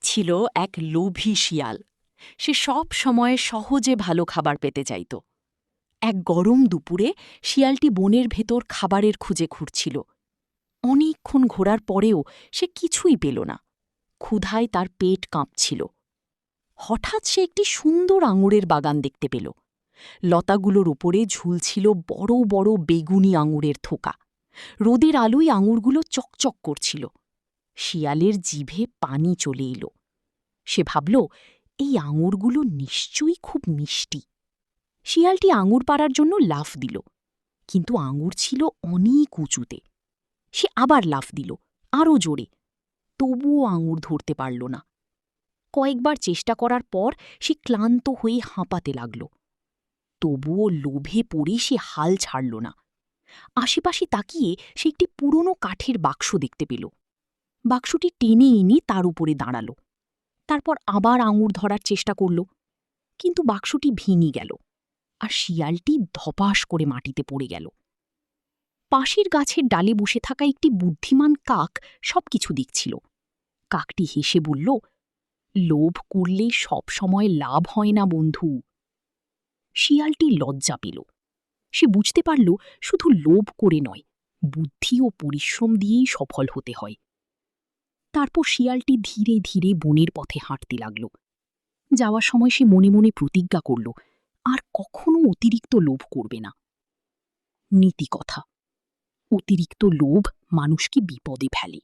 ছিল এক লোভী শিয়াল। সে সব সময় সহজে ভালো খাবার পেতে চাইত। এক গরম দুপুরে শিয়ালটি বনের ভেতর খাবারের খুঁজে ঘুরছিল। অনেকক্ষণ ঘোরার পরেও সে কিছুই পেল না। ক্ষুধায় তার পেট কাঁপছিল। হঠাৎ সে একটি সুন্দর আঙুরের বাগান দেখতে পেল। লতাগুলোর উপরে ঝুলছিল বড় বড় বেগুনি আঙুরের থোকা। রোদের আলোয় আঙুরগুলো চকচক করছিল। শিয়ালের জিভে পানি চলে এলো। সে ভাবল, এই আঙুরগুলো নিশ্চয়ই খুব মিষ্টি। শিয়ালটি আঙুর পাড়ার জন্য লাফ দিল, কিন্তু আঙুর ছিল অনেক উঁচুতে। সে আবার লাফ দিল, আরও জোরে। তবুও আঙুর ধরতে পারল না। কয়েকবার চেষ্টা করার পর সে ক্লান্ত হয়ে হাঁপাতে লাগল। তবুও লোভে পড়ে সে হাল ছাড়ল না। আশেপাশে তাকিয়ে সে একটি পুরনো কাঠের বাক্স দেখতে পেল। বাক্সটি টেনে এনে তার উপরে দাঁড়াল। তারপর আবার আঙুর ধরার চেষ্টা করল, কিন্তু বাক্সটি ভেঙে গেল আর শিয়ালটি ধপাস করে মাটিতে পড়ে গেল। পাশের গাছের ডালে বসে থাকা একটি বুদ্ধিমান কাক সবকিছু দেখছিল। কাকটি হেসে বলল, লোভ করলে সব সময় লাভ হয় না বন্ধু। শিয়ালটি লজ্জা পেল। সে বুঝতে পারল, শুধু লোভ করে নয়, বুদ্ধি ও পরিশ্রম দিয়েই সফল হতে হয়। তারপর শিয়ালটি ধীরে ধীরে বনের পথে হাঁটতে লাগল। যাওয়ার সময় সে মনে মনে প্রতিজ্ঞা করল, আর কখনো অতিরিক্ত লোভ করবে না। নীতিকথা: অতিরিক্ত লোভ মানুষকে বিপদে ফেলে।